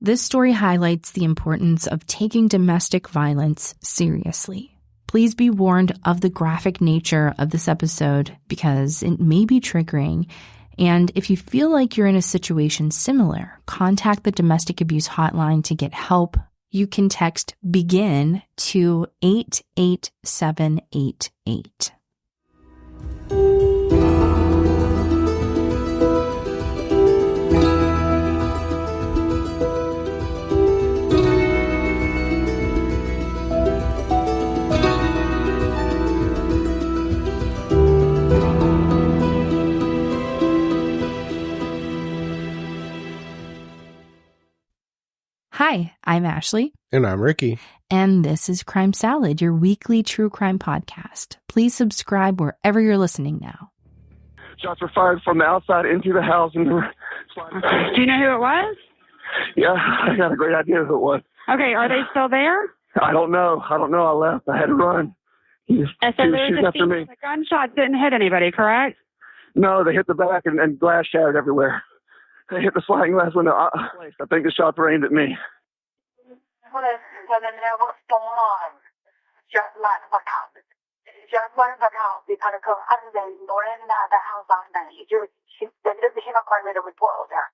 This story highlights the importance of taking domestic violence seriously. Please be warned of the graphic nature of this episode because it may be triggering. And if you feel like you're in a situation similar, contact the domestic abuse hotline to get help. You can text BEGIN to 88788. Hi, I'm Ashley. And I'm Ricky. And this is Crime Salad, your weekly true crime podcast. Please subscribe wherever you're listening now. Shots were fired from the outside into the house. And Do you know who it was? Yeah, I got a great idea who it was. Okay, are they still there? I don't know. I left. I had to run. He was shooting after me. The gunshot didn't hit anybody, correct? No, they hit the back and glass shattered everywhere. They hit the sliding glass window. I think the shots were aimed at me. Want to know what's going on? Just like the house. Just like the house. Because I go out of the door and out of the house on the night. She's been to the apartment with boiled her.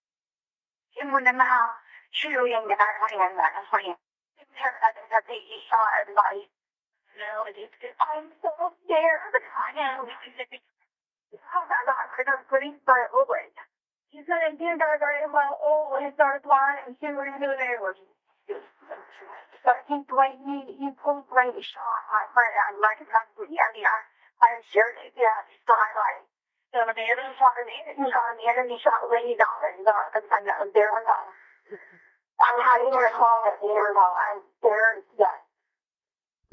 She went in the house. Shooting and I ran back and ran. He shot everybody. No, I'm so scared. I know. Oh my God, I'm pretty far away. He said, and then I got in my old and started flying and shooting into the neighbors. But he blamed me. He pulled right shot my friend. I recognized the area. I shared it. Yeah, he's like, so the man shot me, and he shot Lindy Dobbins. I'm there with them. I'm hiding in her home at the interval. I'm scared to death.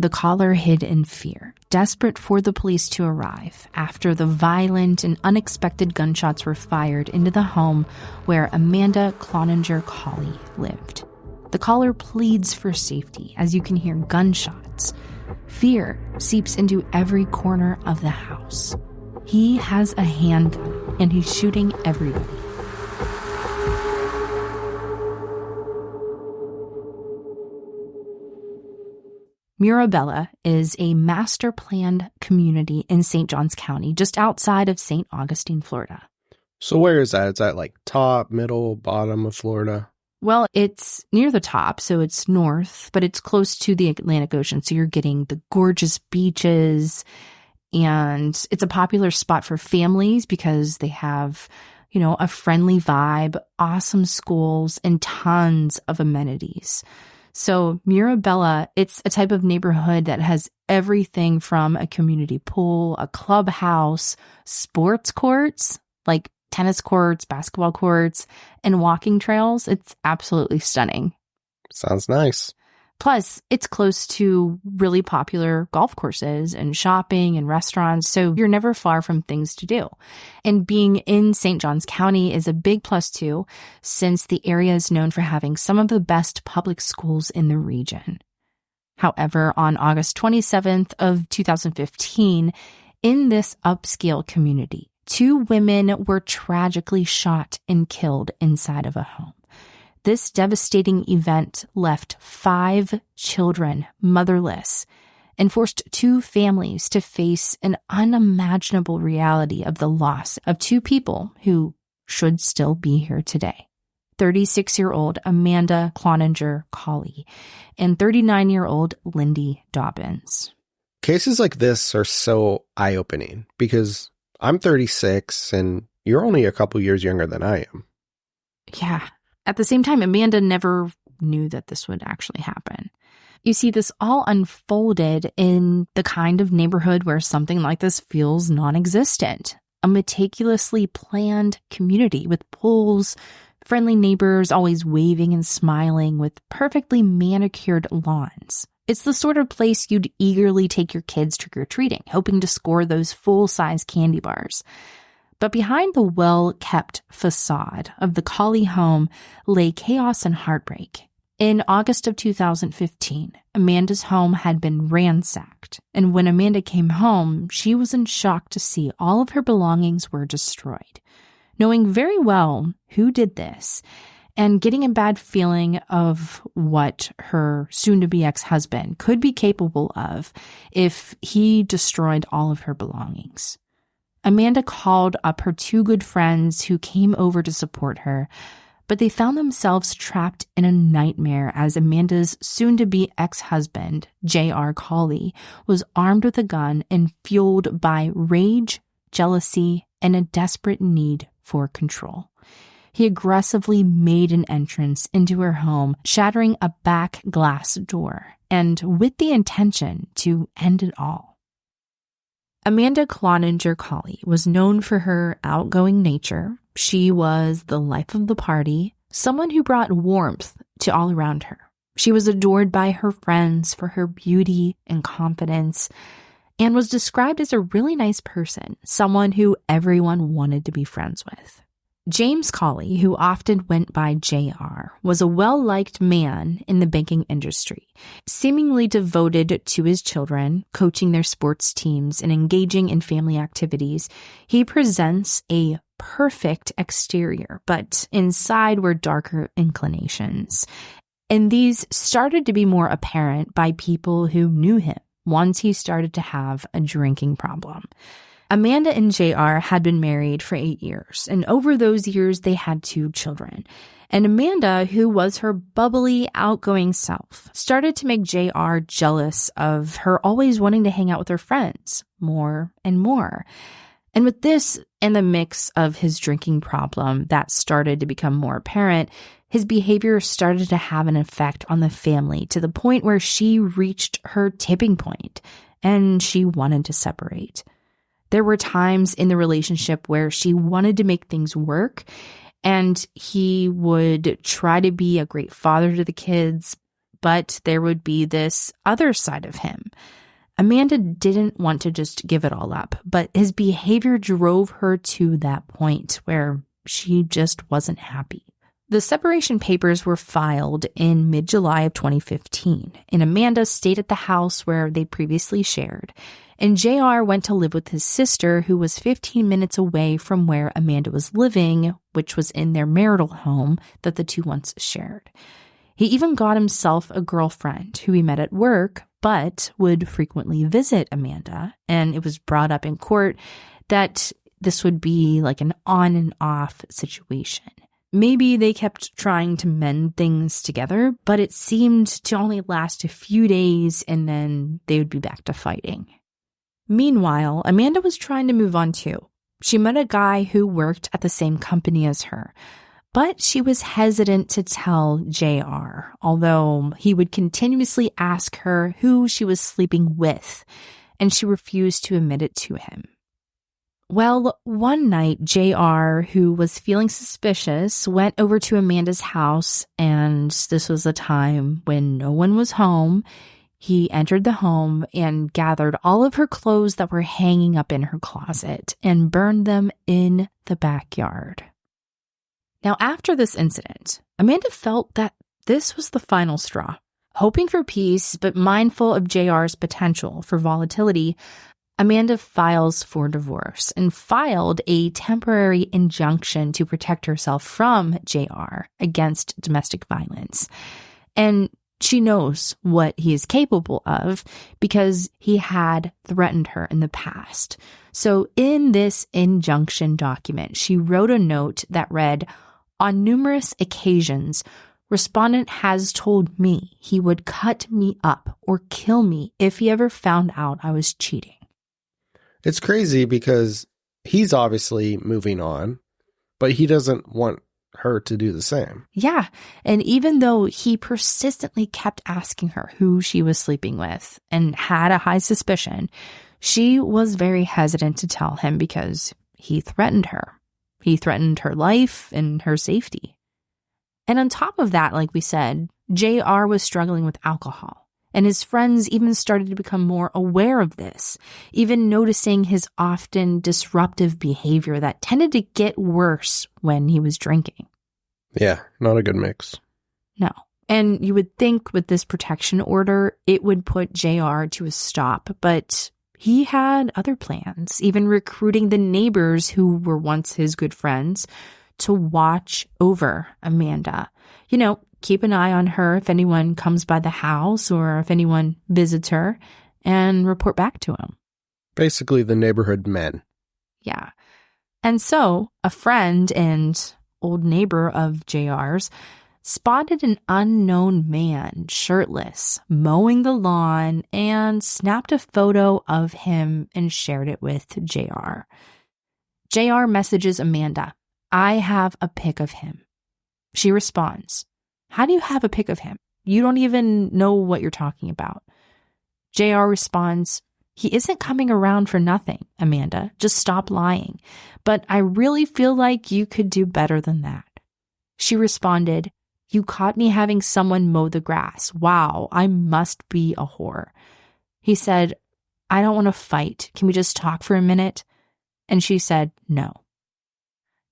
The caller hid in fear, desperate for the police to arrive after the violent and unexpected gunshots were fired into the home where Amanda Cloaninger-Colley lived. The caller pleads for safety as you can hear gunshots. Fear seeps into every corner of the house. He has a handgun and he's shooting everybody. Murabella is a master-planned community in St. Johns County, just outside of St. Augustine, Florida. So where is that? Is that like top, middle, bottom of Florida? Well, it's near the top, so it's north, but it's close to the Atlantic Ocean, so you're getting the gorgeous beaches, and it's a popular spot for families because they have, a friendly vibe, awesome schools, and tons of amenities. So Murabella, it's a type of neighborhood that has everything from a community pool, a clubhouse, sports courts, like tennis courts, basketball courts, and walking trails. It's absolutely stunning. Sounds nice. Plus, it's close to really popular golf courses and shopping and restaurants, so you're never far from things to do. And being in St. Johns County is a big plus too, since the area is known for having some of the best public schools in the region. However, on August 27th of 2015, in this upscale community, 2 women were tragically shot and killed inside of a home. This devastating event left 5 children motherless and forced 2 families to face an unimaginable reality of the loss of 2 people who should still be here today. 36-year-old Amanda Cloaninger-Colley and 39-year-old Lindy Dobbins. Cases like this are so eye-opening because I'm 36 and you're only a couple years younger than I am. Yeah. At the same time, Amanda never knew that this would actually happen. You see, this all unfolded in the kind of neighborhood where something like this feels non-existent. A meticulously planned community with pools, friendly neighbors always waving and smiling with perfectly manicured lawns. It's the sort of place you'd eagerly take your kids trick-or-treating, hoping to score those full-size candy bars. But behind the well-kept facade of the Colley home lay chaos and heartbreak. In August of 2015, Amanda's home had been ransacked, and when Amanda came home, she was in shock to see all of her belongings were destroyed. Knowing very well who did this, and getting a bad feeling of what her soon-to-be ex-husband could be capable of if he destroyed all of her belongings. Amanda called up her two good friends who came over to support her, but they found themselves trapped in a nightmare as Amanda's soon-to-be ex-husband, J.R. Colley, was armed with a gun and fueled by rage, jealousy, and a desperate need for control. He aggressively made an entrance into her home, shattering a back glass door, and with the intention to end it all. Amanda Cloaninger-Colley was known for her outgoing nature. She was the life of the party, someone who brought warmth to all around her. She was adored by her friends for her beauty and confidence, and was described as a really nice person, someone who everyone wanted to be friends with. James Colley, who often went by JR, was a well-liked man in the banking industry, seemingly devoted to his children, coaching their sports teams, and engaging in family activities. He presents a perfect exterior, but inside were darker inclinations. And these started to be more apparent by people who knew him once he started to have a drinking problem. Amanda and JR had been married for 8 years, and over those years they had 2 children. And Amanda, who was her bubbly, outgoing self, started to make JR jealous of her always wanting to hang out with her friends more and more. And with this and the mix of his drinking problem that started to become more apparent, his behavior started to have an effect on the family to the point where she reached her tipping point and she wanted to separate. There were times in the relationship where she wanted to make things work, and he would try to be a great father to the kids, but there would be this other side of him. Amanda didn't want to just give it all up, but his behavior drove her to that point where she just wasn't happy. The separation papers were filed in mid-July of 2015, and Amanda stayed at the house where they previously shared, and JR went to live with his sister, who was 15 minutes away from where Amanda was living, which was in their marital home that the two once shared. He even got himself a girlfriend who he met at work, but would frequently visit Amanda, and it was brought up in court that this would be like an on and off situation. Maybe they kept trying to mend things together, but it seemed to only last a few days and then they would be back to fighting. Meanwhile, Amanda was trying to move on too. She met a guy who worked at the same company as her, but she was hesitant to tell JR, although he would continuously ask her who she was sleeping with, and she refused to admit it to him. Well, one night, JR, who was feeling suspicious, went over to Amanda's house, and this was a time when no one was home. He entered the home and gathered all of her clothes that were hanging up in her closet and burned them in the backyard. Now, after this incident, Amanda felt that this was the final straw. Hoping for peace, but mindful of JR's potential for volatility, Amanda files for divorce and filed a temporary injunction to protect herself from JR against domestic violence. And she knows what he is capable of because he had threatened her in the past. So in this injunction document, she wrote a note that read, "On numerous occasions, respondent has told me he would cut me up or kill me if he ever found out I was cheating." It's crazy because he's obviously moving on, but he doesn't want her to do the same. Yeah. And even though he persistently kept asking her who she was sleeping with and had a high suspicion, she was very hesitant to tell him because he threatened her. He threatened her life and her safety. And on top of that, like we said, JR was struggling with alcohol. And his friends even started to become more aware of this, even noticing his often disruptive behavior that tended to get worse when he was drinking. Yeah, not a good mix. No. And you would think with this protection order, it would put JR to a stop, but he had other plans, even recruiting the neighbors who were once his good friends to watch over Amanda. You know, keep an eye on her if anyone comes by the house or if anyone visits her, and report back to him. Basically the neighborhood men. Yeah. And so a friend and old neighbor of JR's spotted an unknown man, shirtless, mowing the lawn, and snapped a photo of him and shared it with JR. JR messages Amanda, "I have a pic of him." She responds, "How do you have a pic of him? You don't even know what you're talking about." JR responds, "He isn't coming around for nothing, Amanda. Just stop lying. But I really feel like you could do better than that." She responded, "You caught me having someone mow the grass. Wow, I must be a whore." He said, "I don't want to fight. Can we just talk for a minute?" And she said, "No."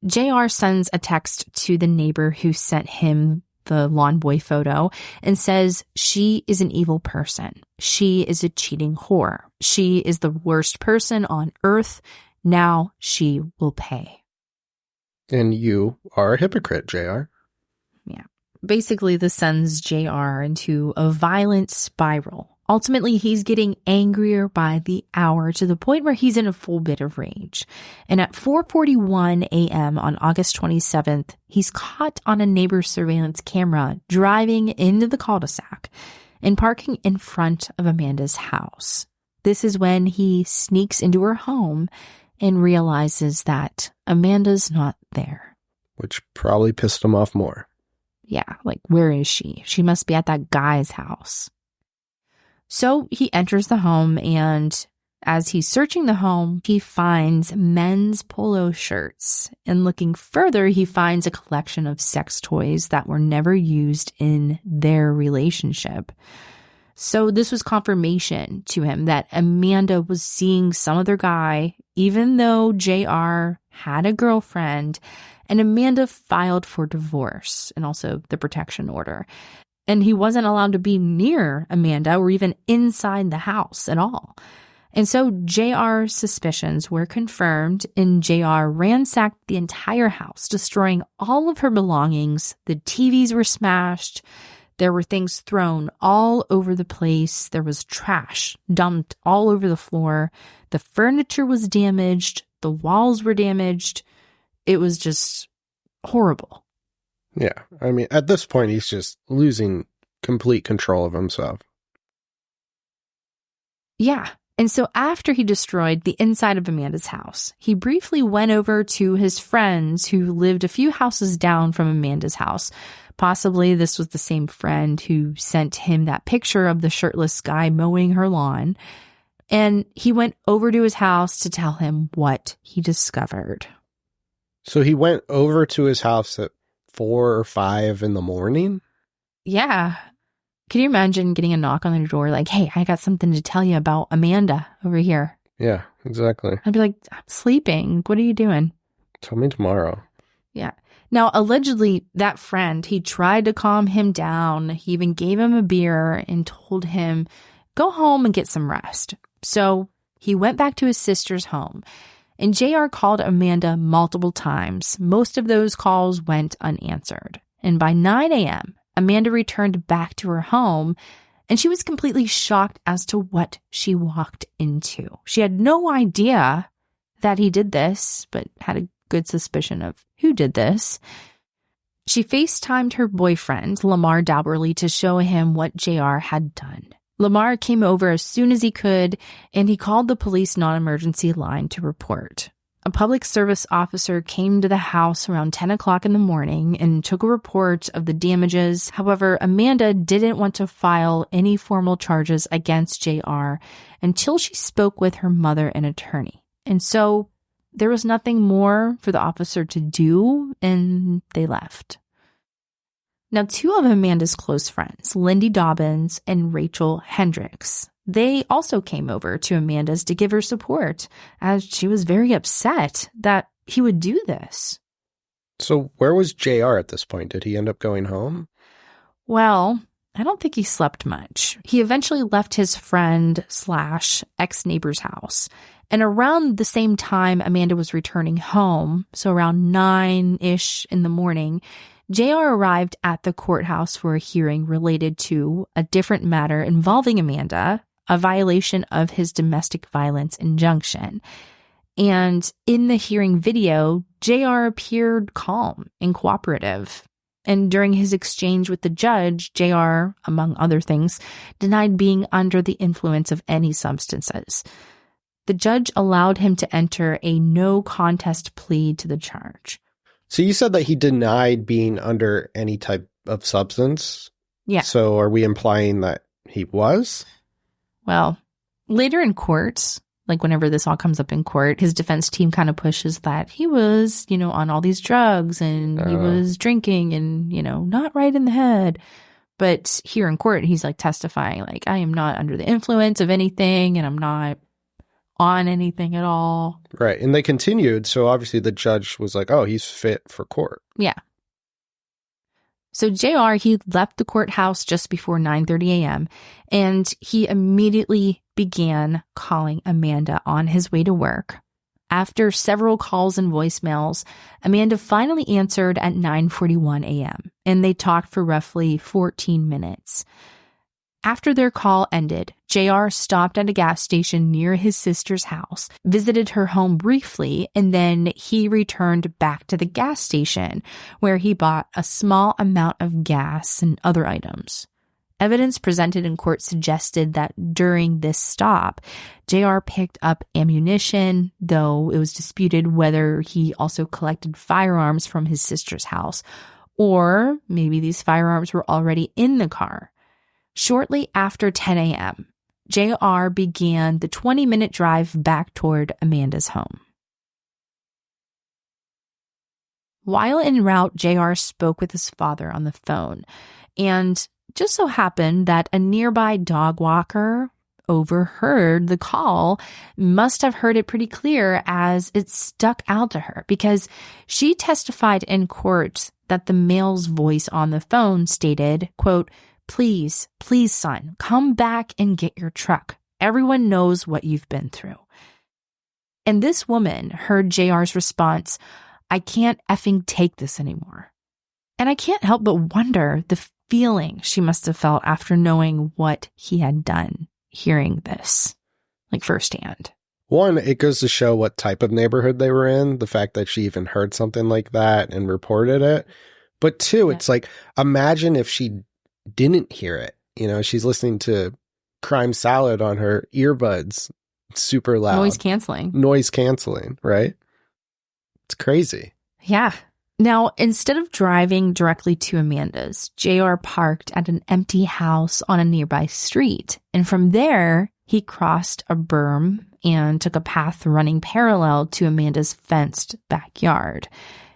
JR sends a text to the neighbor who sent him the lawn boy photo and says she is an evil person. She is a cheating whore. She is the worst person on earth. Now she will pay. And you are a hypocrite, JR. Yeah. Basically, this sends JR into a violent spiral. Ultimately, he's getting angrier by the hour to the point where he's in a full bit of rage. And at 4:41 a.m. on August 27th, he's caught on a neighbor's surveillance camera driving into the cul-de-sac and parking in front of Amanda's house. This is when he sneaks into her home and realizes that Amanda's not there. Which probably pissed him off more. Yeah, like, where is she? She must be at that guy's house. So he enters the home, and as he's searching the home, he finds men's polo shirts. And looking further, he finds a collection of sex toys that were never used in their relationship. So this was confirmation to him that Amanda was seeing some other guy, even though JR had a girlfriend, and Amanda filed for divorce and also the protection order. And he wasn't allowed to be near Amanda or even inside the house at all. And so JR's suspicions were confirmed, and JR ransacked the entire house, destroying all of her belongings. The TVs were smashed. There were things thrown all over the place. There was trash dumped all over the floor. The furniture was damaged. The walls were damaged. It was just horrible. Yeah, I mean, at this point, he's just losing complete control of himself. Yeah, and so after he destroyed the inside of Amanda's house, he briefly went over to his friends who lived a few houses down from Amanda's house. Possibly this was the same friend who sent him that picture of the shirtless guy mowing her lawn. And he went over to his house to tell him what he discovered. So he went over to his house at 4 or 5 in the morning? Yeah. Can you imagine getting a knock on the door like, "Hey, I got something to tell you about Amanda over here"? Yeah, exactly. I'd be like, "I'm sleeping. What are you doing?" Tell me tomorrow. Yeah. Now, allegedly, that friend, he tried to calm him down. He even gave him a beer and told him, "Go home and get some rest." So he went back to his sister's home. And JR called Amanda multiple times. Most of those calls went unanswered. And by 9 a.m., Amanda returned back to her home, and she was completely shocked as to what she walked into. She had no idea that he did this, but had a good suspicion of who did this. She FaceTimed her boyfriend, Lamar Dauberly, to show him what JR had done. Lamar came over as soon as he could, and he called the police non-emergency line to report. A public service officer came to the house around 10 o'clock in the morning and took a report of the damages. However, Amanda didn't want to file any formal charges against JR until she spoke with her mother and attorney. And so there was nothing more for the officer to do, and they left. Now, two of Amanda's close friends, Lindy Dobbins and Rachel Hendricks, they also came over to Amanda's to give her support, as she was very upset that he would do this. So where was JR at this point? Did he end up going home? Well, I don't think he slept much. He eventually left his friend / ex-neighbor's house. And around the same time Amanda was returning home, so around 9-ish in the morning, JR arrived at the courthouse for a hearing related to a different matter involving Amanda, a violation of his domestic violence injunction. And in the hearing video, JR appeared calm and cooperative. And during his exchange with the judge, JR, among other things, denied being under the influence of any substances. The judge allowed him to enter a no contest plea to the charge. So you said that he denied being under any type of substance? Yeah. So are we implying that he was? Well, later in court, like whenever this all comes up in court, his defense team kind of pushes that he was, on all these drugs and he was drinking and, not right in the head. But here in court, he's like testifying, like, I am not under the influence of anything and I'm not on anything at all. Right. And they continued. So obviously the judge was like, oh, he's fit for court. Yeah. So JR, he left the courthouse just before 9:30 a.m. and he immediately began calling Amanda on his way to work. After several calls and voicemails, Amanda finally answered at 9:41 a.m. and they talked for roughly 14 minutes. After their call ended, JR stopped at a gas station near his sister's house, visited her home briefly, and then he returned back to the gas station where he bought a small amount of gas and other items. Evidence presented in court suggested that during this stop, JR picked up ammunition, though it was disputed whether he also collected firearms from his sister's house, or maybe these firearms were already in the car. Shortly after 10 a.m., JR began the 20-minute drive back toward Amanda's home. While en route, JR spoke with his father on the phone, and just so happened that a nearby dog walker overheard the call, must have heard it pretty clear as it stuck out to her, because she testified in court that the male's voice on the phone stated, quote, please, son, come back and get your truck. Everyone knows what you've been through. And this woman heard JR's response, I can't effing take this anymore. And I can't help but wonder the feeling she must have felt after knowing what he had done, hearing this, like firsthand. One, it goes to show what type of neighborhood they were in, the fact that she even heard something like that and reported it. But two, It's like, imagine if she didn't hear it. She's listening to Crime Salad on her earbuds, super loud. Noise canceling, right? It's crazy. Yeah. Now, instead of driving directly to Amanda's, JR parked at an empty house on a nearby street. And from there, he crossed a berm and took a path running parallel to Amanda's fenced backyard.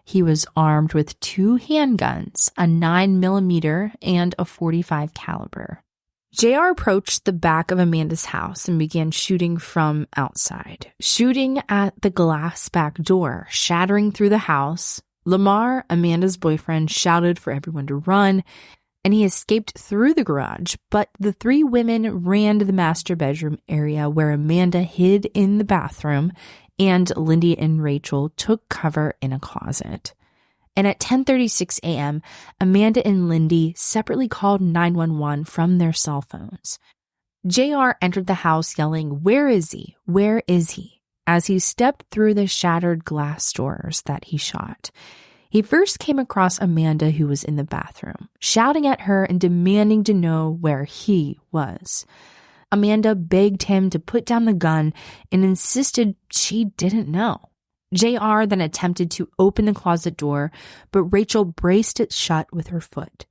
He was armed with 2 handguns, a 9mm and a .45 caliber. JR approached the back of Amanda's house and began shooting from outside, shooting at the glass back door, shattering through the house. Lamar, Amanda's boyfriend, shouted for everyone to run, and he escaped through the garage, but the 3 women ran to the master bedroom area where Amanda hid in the bathroom, and Lindy and Rachel took cover in a closet. And at 10:36 a.m., Amanda and Lindy separately called 911 from their cell phones. JR entered the house yelling, "Where is he? Where is he?" as he stepped through the shattered glass doors that he shot. He first came across Amanda, who was in the bathroom, shouting at her and demanding to know where he was. Amanda begged him to put down the gun and insisted she didn't know. JR then attempted to open the closet door, but Rachel braced it shut with her foot.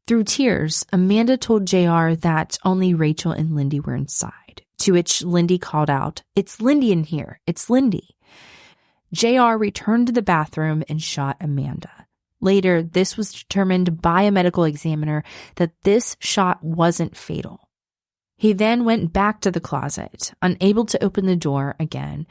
Through tears, Amanda told JR that only Rachel and Lindy were inside, to which Lindy called out, "It's Lindy in here, it's Lindy." JR returned to the bathroom and shot Amanda. Later, this was determined by a medical examiner that this shot wasn't fatal. He then went back to the closet, unable to open the door again,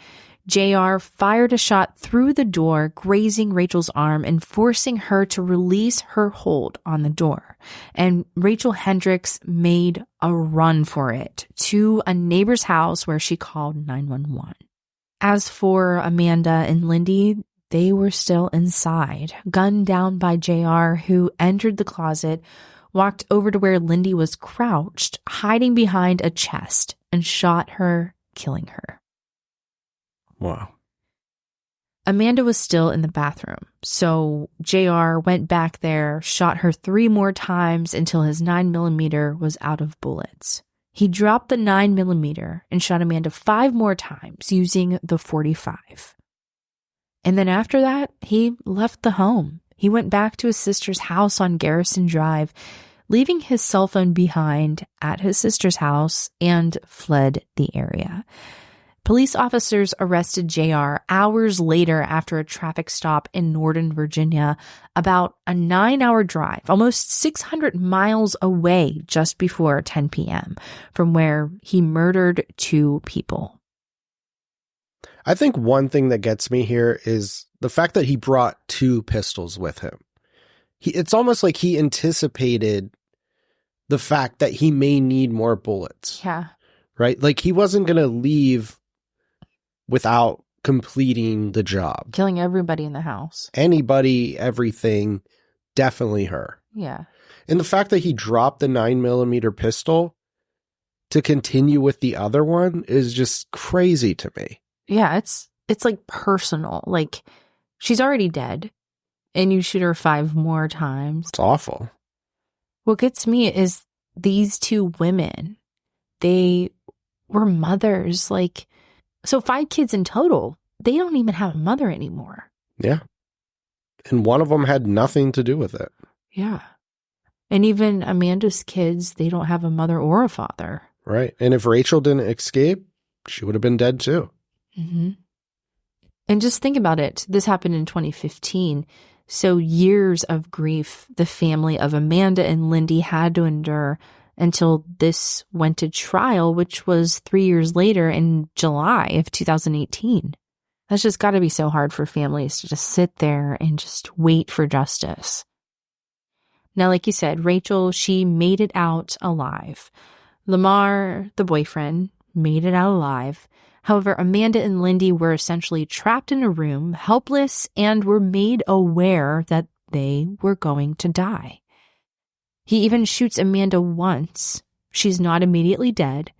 JR fired a shot through the door, grazing Rachel's arm and forcing her to release her hold on the door. And Rachel Hendricks made a run for it to a neighbor's house where she called 911. As for Amanda and Lindy, they were still inside, gunned down by JR, who entered the closet, walked over to where Lindy was crouched, hiding behind a chest, and shot her, killing her. Wow. Amanda was still in the bathroom, so JR went back there, shot her 3 more times until his 9mm was out of bullets. He dropped the 9mm and shot Amanda 5 more times using the .45. And then after that, he left the home. He went back to his sister's house on Garrison Drive, leaving his cell phone behind at his sister's house, and fled the area. Police officers arrested JR hours later after a traffic stop in Northern Virginia, about a 9-hour drive, almost 600 miles away, just before 10 p.m., from where he murdered 2 people. I think one thing that gets me here is the fact that he brought 2 pistols with him. It's almost like he anticipated the fact that he may need more bullets. Yeah. Right? Like, he wasn't going to leave without completing the job. Killing everybody in the house. Anybody, everything, definitely her. Yeah. And the fact that he dropped the 9mm pistol to continue with the other one is just crazy to me. Yeah, it's like personal. Like, she's already dead, and you shoot her 5 more times. It's awful. What gets me is these 2 women. They were mothers. Like, so 5 kids in total. They don't even have a mother anymore. Yeah. And one of them had nothing to do with it. Yeah. And even Amanda's kids, they don't have a mother or a father. Right. And if Rachel didn't escape, she would have been dead too. Mm-hmm. And just think about it. This happened in 2015. So years of grief the family of Amanda and Lindy had to endure until this went to trial, which was 3 years later in July of 2018. That's just got to be so hard for families to just sit there and just wait for justice. Now, like you said, Rachel, she made it out alive. Lamar, the boyfriend, made it out alive. However, Amanda and Lindy were essentially trapped in a room, helpless, and were made aware that they were going to die. He even shoots Amanda once. She's not immediately dead.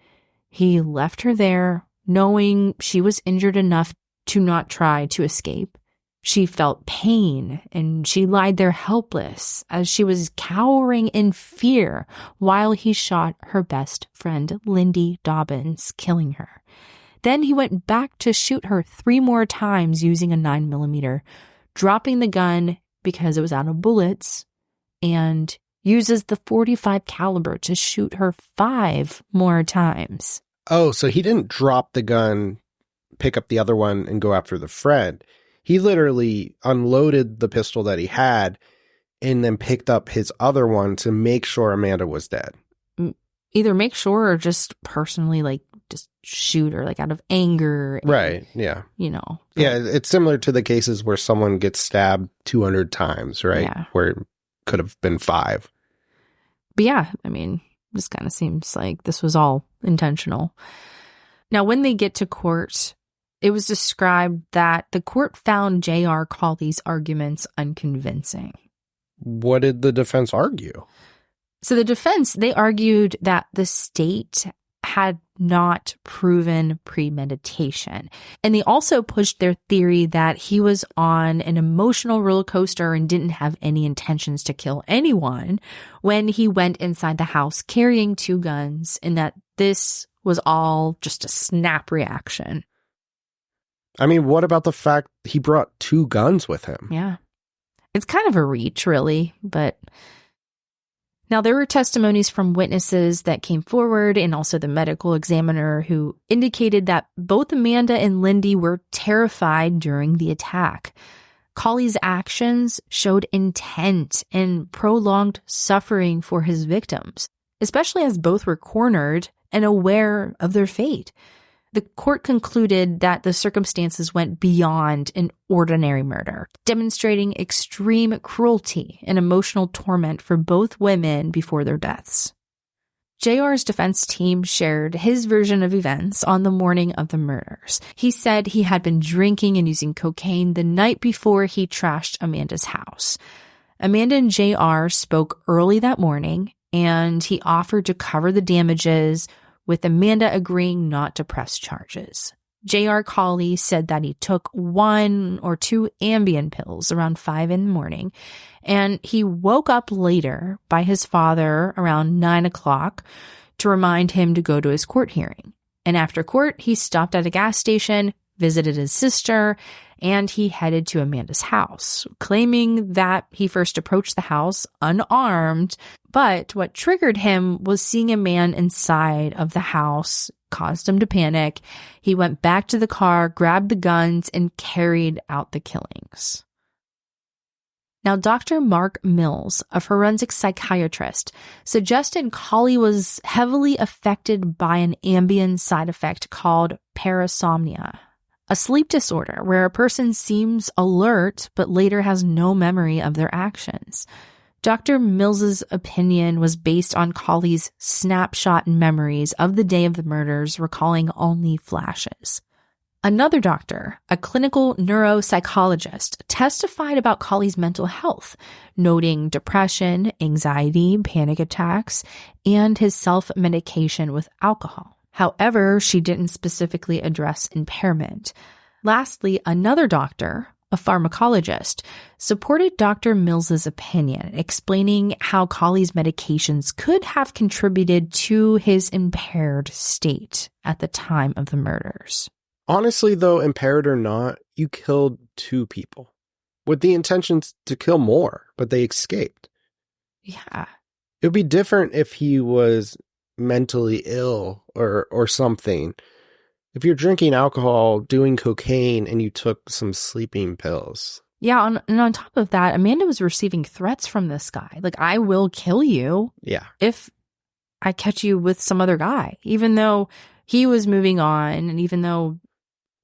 He left her there, knowing she was injured enough to not try to escape. She felt pain, and she lied there helpless as she was cowering in fear while he shot her best friend, Lindy Dobbins, killing her. Then he went back to shoot her 3 more times using a 9mm, dropping the gun because it was out of bullets, and uses the .45 caliber to shoot her 5 more times. Oh, so he didn't drop the gun, pick up the other one, and go after the friend. He literally unloaded the pistol that he had and then picked up his other one to make sure Amanda was dead. Either make sure or just personally, like, just shoot her, like, out of anger. And, right, yeah. You know. Yeah, it's similar to the cases where someone gets stabbed 200 times, right? Yeah. Where it could have been 5. But yeah, I mean, this kind of seems like this was all intentional. Now, when they get to court, it was described that the court found J.R. Colley's arguments unconvincing. What did the defense argue? So the defense, they argued that the state had not proven premeditation. And they also pushed their theory that he was on an emotional roller coaster and didn't have any intentions to kill anyone when he went inside the house carrying 2 guns, and that this was all just a snap reaction. I mean, what about the fact he brought 2 guns with him? Yeah. It's kind of a reach, really, but... Now, there were testimonies from witnesses that came forward and also the medical examiner who indicated that both Amanda and Lindy were terrified during the attack. Colley's actions showed intent and prolonged suffering for his victims, especially as both were cornered and aware of their fate. The court concluded that the circumstances went beyond an ordinary murder, demonstrating extreme cruelty and emotional torment for both women before their deaths. JR's defense team shared his version of events on the morning of the murders. He said he had been drinking and using cocaine the night before he trashed Amanda's house. Amanda and JR spoke early that morning, and he offered to cover the damages, with Amanda agreeing not to press charges. J.R. Colley said that he took 1 or 2 Ambien pills around 5 in the morning, and he woke up later by his father around 9 o'clock to remind him to go to his court hearing. And after court, he stopped at a gas station, visited his sister, and he headed to Amanda's house, claiming that he first approached the house unarmed. But what triggered him was seeing a man inside of the house, caused him to panic. He went back to the car, grabbed the guns, and carried out the killings. Now, Dr. Mark Mills, a forensic psychiatrist, suggested Colley was heavily affected by an Ambien side effect called parasomnia, a sleep disorder where a person seems alert but later has no memory of their actions. Dr. Mills's opinion was based on Colley's snapshot memories of the day of the murders, recalling only flashes. Another doctor, a clinical neuropsychologist, testified about Colley's mental health, noting depression, anxiety, panic attacks, and his self-medication with alcohol. However, she didn't specifically address impairment. Lastly, another doctor, a pharmacologist, supported Dr. Mills's opinion, explaining how Colley's medications could have contributed to his impaired state at the time of the murders. Honestly, though, impaired or not, you killed 2 people with the intentions to kill more, but they escaped. Yeah. It would be different if he was mentally ill or something. If you're drinking alcohol, doing cocaine, and you took some sleeping pills. Yeah, and on top of that, Amanda was receiving threats from this guy. Like, I will kill you if I catch you with some other guy, even though he was moving on and even though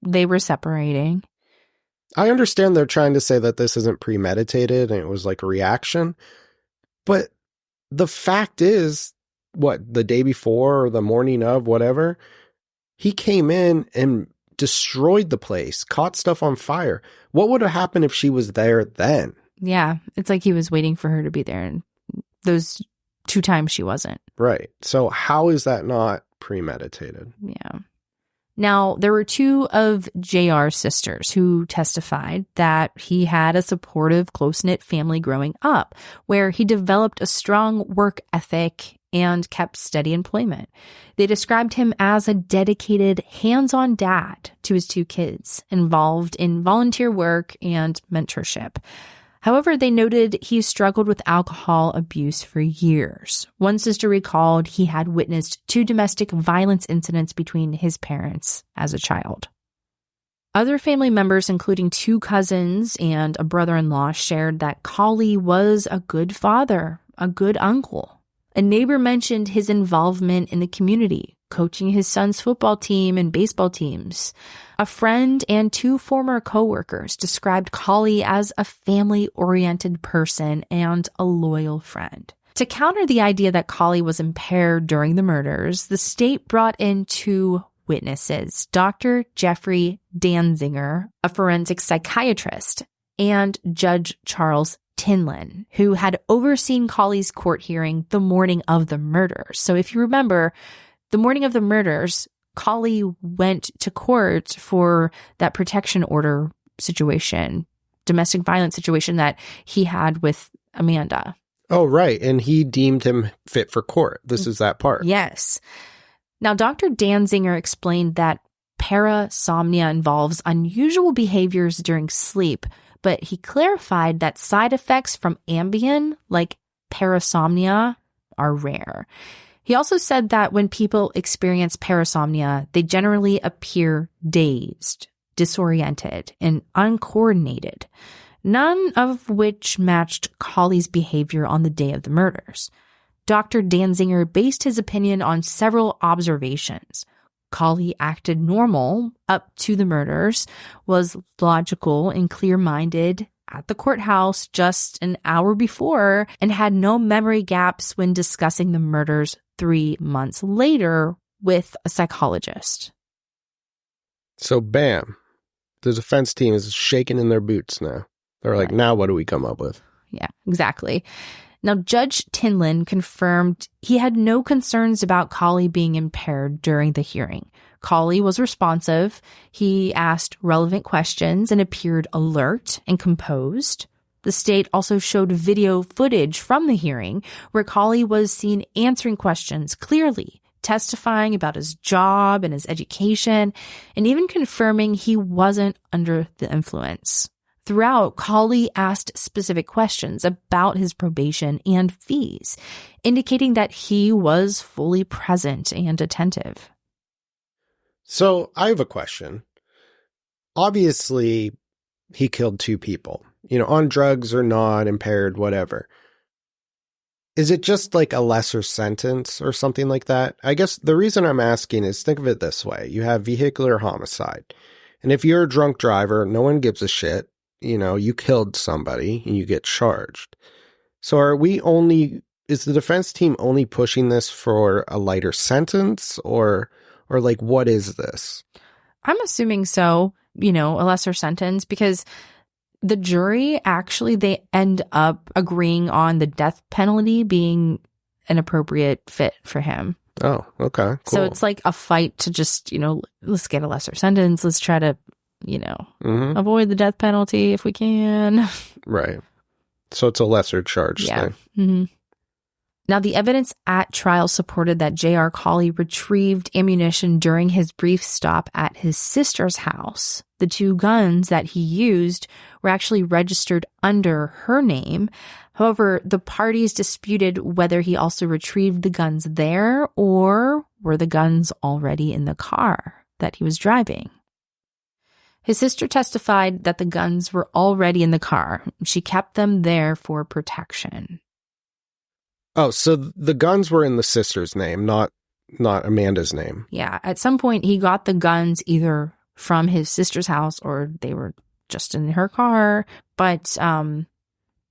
they were separating. I understand they're trying to say that this isn't premeditated and it was like a reaction, but the fact is, the day before or the morning of, whatever, he came in and destroyed the place, caught stuff on fire. What would have happened if she was there then? Yeah, it's like he was waiting for her to be there, and those 2 times she wasn't. Right. So how is that not premeditated? Yeah. Now, there were 2 of JR's sisters who testified that he had a supportive, close-knit family growing up, where he developed a strong work ethic and kept steady employment. They described him as a dedicated, hands-on dad to his 2 kids, involved in volunteer work and mentorship. However, they noted he struggled with alcohol abuse for years. One sister recalled he had witnessed 2 domestic violence incidents between his parents as a child. Other family members, including 2 cousins and a brother-in-law, shared that Colley was a good father, a good uncle. A neighbor mentioned his involvement in the community, coaching his son's football team and baseball teams. A friend and 2 former coworkers described Colley as a family-oriented person and a loyal friend. To counter the idea that Colley was impaired during the murders, the state brought in 2 witnesses, Dr. Jeffrey Danzinger, a forensic psychiatrist, and Judge Charles Tinlin, who had overseen Colley's court hearing the morning of the murders. So if you remember, the morning of the murders, Colley went to court for that protection order situation, domestic violence situation that he had with Amanda. Oh, right. And he deemed him fit for court. This is that part. Yes. Now, Dr. Danzinger explained that parasomnia involves unusual behaviors during sleep, but he clarified that side effects from Ambien, like parasomnia, are rare. He also said that when people experience parasomnia, they generally appear dazed, disoriented, and uncoordinated, none of which matched Colley's behavior on the day of the murders. Dr. Danzinger based his opinion on several observations. Colley acted normal up to the murders, was logical and clear-minded at the courthouse just an hour before, and had no memory gaps when discussing the murders 3 months later with a psychologist. So bam, the defense team is shaking in their boots now. They're like, now what do we come up with? Yeah, exactly. Now, Judge Tinlin confirmed he had no concerns about Colley being impaired during the hearing. Colley was responsive. He asked relevant questions and appeared alert and composed. The state also showed video footage from the hearing where Colley was seen answering questions clearly, testifying about his job and his education, and even confirming he wasn't under the influence. Throughout, Colley asked specific questions about his probation and fees, indicating that he was fully present and attentive. So I have a question. Obviously, he killed 2 people, on drugs or not, impaired, whatever. Is it just like a lesser sentence or something like that? I guess the reason I'm asking is, think of it this way. You have vehicular homicide. And if you're a drunk driver, no one gives a shit. You killed somebody and you get charged. So is the defense team only pushing this for a lighter sentence or like, what is this? I'm assuming so, a lesser sentence, because the jury actually, they end up agreeing on the death penalty being an appropriate fit for him. Oh, okay. Cool. So it's like a fight to just, let's get a lesser sentence. Let's try to, avoid the death penalty if we can. Right. So it's a lesser charge thing. Mm-hmm. Now, the evidence at trial supported that J.R. Colley retrieved ammunition during his brief stop at his sister's house. The 2 guns that he used were actually registered under her name. However, the parties disputed whether he also retrieved the guns there or were the guns already in the car that he was driving. His sister testified that the guns were already in the car. She kept them there for protection. Oh, so the guns were in the sister's name, not Amanda's name. Yeah. At some point, he got the guns either from his sister's house or they were just in her car. But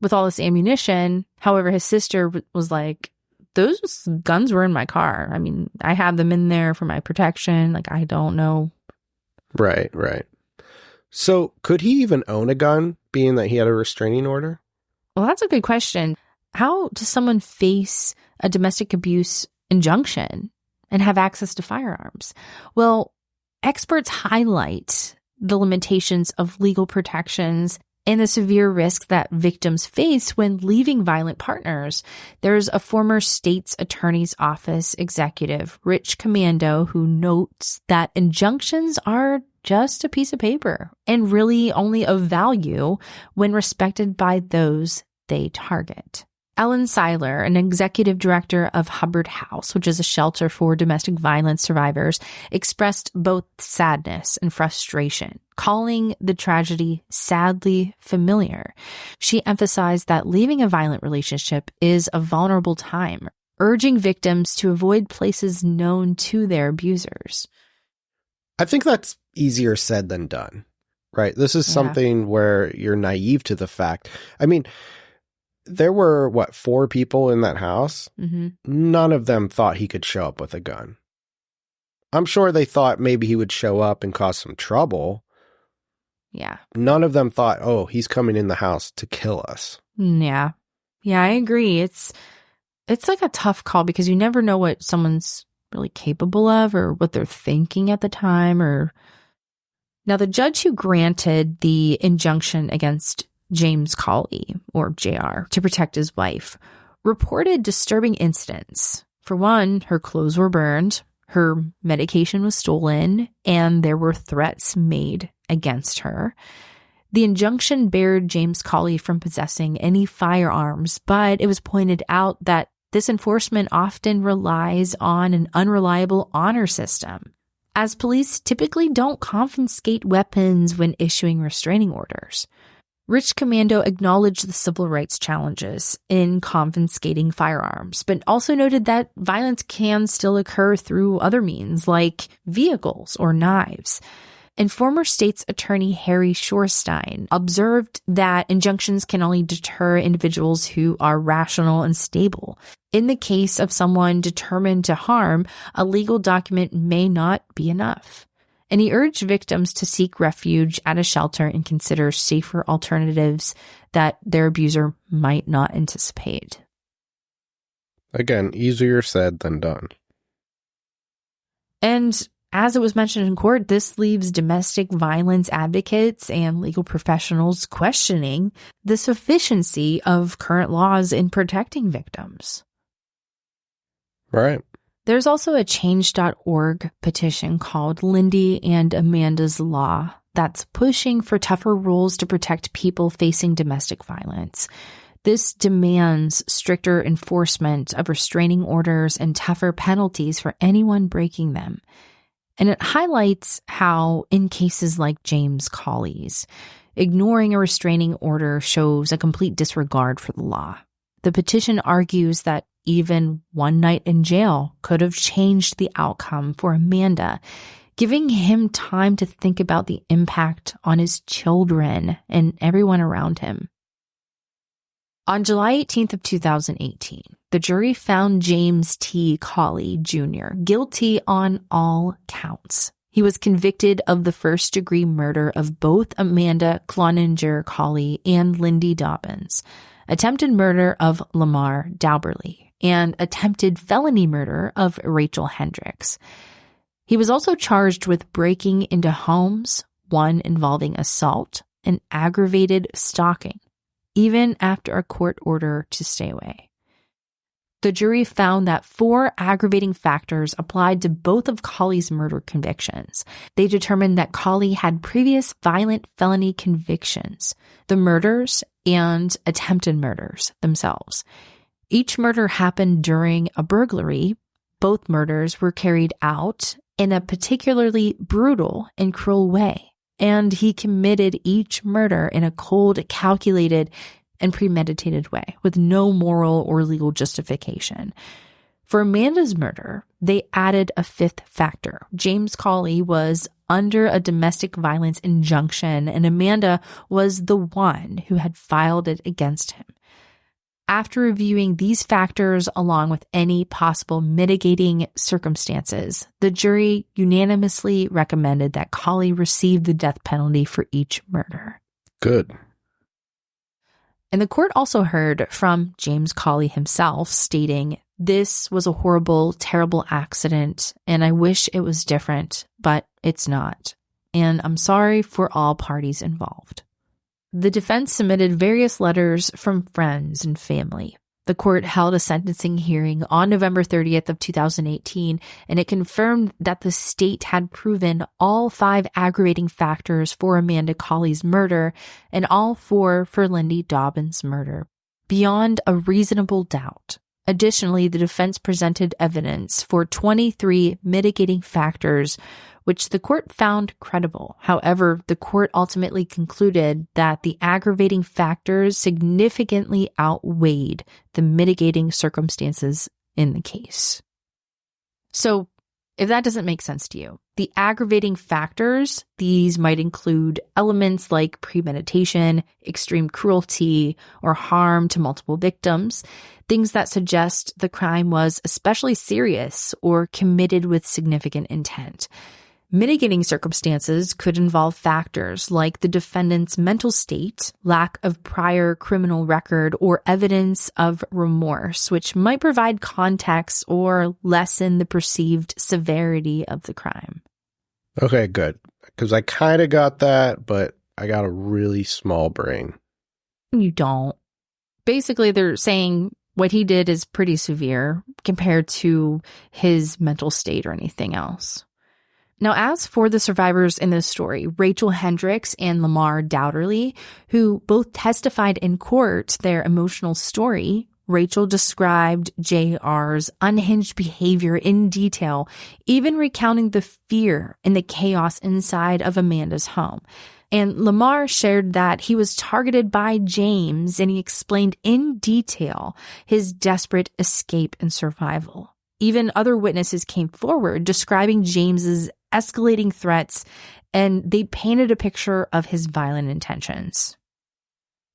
with all this ammunition, however, his sister was like, those guns were in my car. I mean, I have them in there for my protection. Like, I don't know. Right. So could he even own a gun, being that he had a restraining order? Well, that's a good question. How does someone face a domestic abuse injunction and have access to firearms? Well, experts highlight the limitations of legal protections and the severe risks that victims face when leaving violent partners. There's a former state's attorney's office executive, Rich Commando, who notes that injunctions are just a piece of paper and really only of value when respected by those they target. Ellen Seiler, an executive director of Hubbard House, which is a shelter for domestic violence survivors, expressed both sadness and frustration, calling the tragedy sadly familiar. She emphasized that leaving a violent relationship is a vulnerable time, urging victims to avoid places known to their abusers. I think that's easier said than done, right? This is something where you're naive to the fact. I mean, there were, 4 people in that house? Mm-hmm. None of them thought he could show up with a gun. I'm sure they thought maybe he would show up and cause some trouble. Yeah. None of them thought, oh, he's coming in the house to kill us. Yeah. Yeah, I agree. It's like a tough call because you never know what someone's really capable of or what they're thinking at the time. Now, the judge who granted the injunction against James Colley, or JR, to protect his wife, reported disturbing incidents. For one, her clothes were burned, her medication was stolen, and there were threats made against her. The injunction barred James Colley from possessing any firearms, but it was pointed out that this enforcement often relies on an unreliable honor system, as police typically don't confiscate weapons when issuing restraining orders. Rich Commando acknowledged the civil rights challenges in confiscating firearms, but also noted that violence can still occur through other means, like vehicles or knives. And former state's attorney Harry Shorestein observed that injunctions can only deter individuals who are rational and stable. In the case of someone determined to harm, a legal document may not be enough. And he urged victims to seek refuge at a shelter and consider safer alternatives that their abuser might not anticipate. Again, easier said than done. And as it was mentioned in court, this leaves domestic violence advocates and legal professionals questioning the sufficiency of current laws in protecting victims. Right. There's also a change.org petition called Lindy and Amanda's Law that's pushing for tougher rules to protect people facing domestic violence. This demands stricter enforcement of restraining orders and tougher penalties for anyone breaking them. And it highlights how, in cases like James Colley's, ignoring a restraining order shows a complete disregard for the law. The petition argues that even one night in jail could have changed the outcome for Amanda, giving him time to think about the impact on his children and everyone around him. On July 18th of 2018, the jury found James T. Colley, Jr. guilty on all counts. He was convicted of the first-degree murder of both Amanda Cloaninger-Colley and Lindy Dobbins, attempted murder of Lamar Dauberly, and attempted felony murder of Rachel Hendricks. He was also charged with breaking into homes, one involving assault, and aggravated stalking, even after a court order to stay away. The jury found that 4 aggravating factors applied to both of Colley's murder convictions. They determined that Colley had previous violent felony convictions, the murders, and attempted murders themselves. Each murder happened during a burglary. Both murders were carried out in a particularly brutal and cruel way, and he committed each murder in a cold, calculated, and premeditated way, with no moral or legal justification. For Amanda's murder, they added a 5th factor. James Colley was under a domestic violence injunction, and Amanda was the one who had filed it against him. After reviewing these factors along with any possible mitigating circumstances, the jury unanimously recommended that Colley receive the death penalty for each murder. Good. And the court also heard from James Colley himself, stating, "This was a horrible, terrible accident, and I wish it was different, but it's not. And I'm sorry for all parties involved." The defense submitted various letters from friends and family. The court held a sentencing hearing on November 30th of 2018, and it confirmed that the state had proven all 5 aggravating factors for Amanda Colley's murder and all 4 for Lindy Dobbins' murder, beyond a reasonable doubt. Additionally, the defense presented evidence for 23 mitigating factors, which the court found credible. However, the court ultimately concluded that the aggravating factors significantly outweighed the mitigating circumstances in the case. So, if that doesn't make sense to you, the aggravating factors, these might include elements like premeditation, extreme cruelty, or harm to multiple victims, things that suggest the crime was especially serious or committed with significant intent. Mitigating circumstances could involve factors like the defendant's mental state, lack of prior criminal record, or evidence of remorse, which might provide context or lessen the perceived severity of the crime. Okay, good. Because I kind of got that, but I got a really small brain. You don't. Basically, they're saying what he did is pretty severe compared to his mental state or anything else. Now, as for the survivors in this story, Rachel Hendricks and Lamar Dauberly, who both testified in court their emotional story, Rachel described JR's unhinged behavior in detail, even recounting the fear and the chaos inside of Amanda's home. And Lamar shared that he was targeted by James, and he explained in detail his desperate escape and survival. Even other witnesses came forward describing James's escalating threats, and they painted a picture of his violent intentions.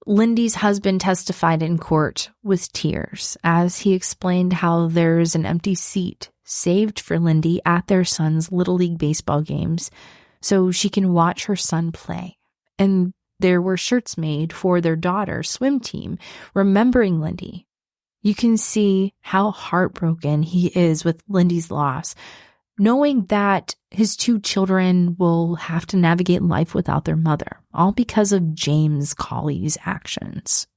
Lindy's husband testified in court with tears as he explained how there's an empty seat saved for Lindy at their son's Little League baseball games so she can watch her son play. And there were shirts made for their daughter's swim team remembering Lindy. You can see how heartbroken he is with Lindy's loss, knowing that his 2 children will have to navigate life without their mother, all because of James Colley's actions.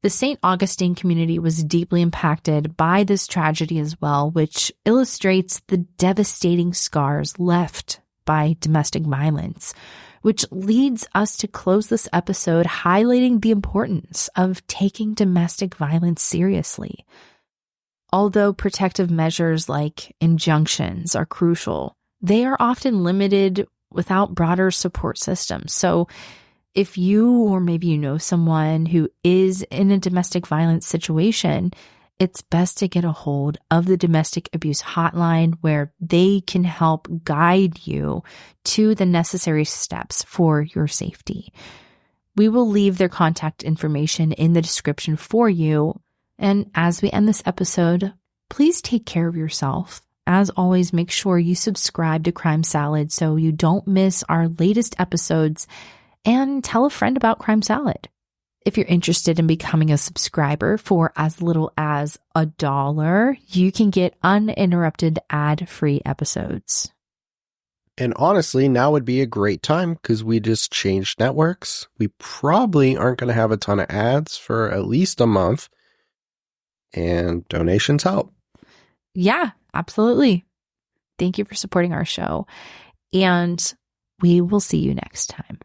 The St. Augustine community was deeply impacted by this tragedy as well, which illustrates the devastating scars left by domestic violence, which leads us to close this episode highlighting the importance of taking domestic violence seriously. Although protective measures like injunctions are crucial, they are often limited without broader support systems. So if you or maybe you know someone who is in a domestic violence situation, it's best to get a hold of the domestic abuse hotline where they can help guide you to the necessary steps for your safety. We will leave their contact information in the description for you. And as we end this episode, please take care of yourself. As always, make sure you subscribe to Crime Salad so you don't miss our latest episodes, and tell a friend about Crime Salad. If you're interested in becoming a subscriber for as little as $1, you can get uninterrupted ad-free episodes. And honestly, now would be a great time because we just changed networks. We probably aren't going to have a ton of ads for at least a month. And donations help. Yeah, absolutely. Thank you for supporting our show. And we will see you next time.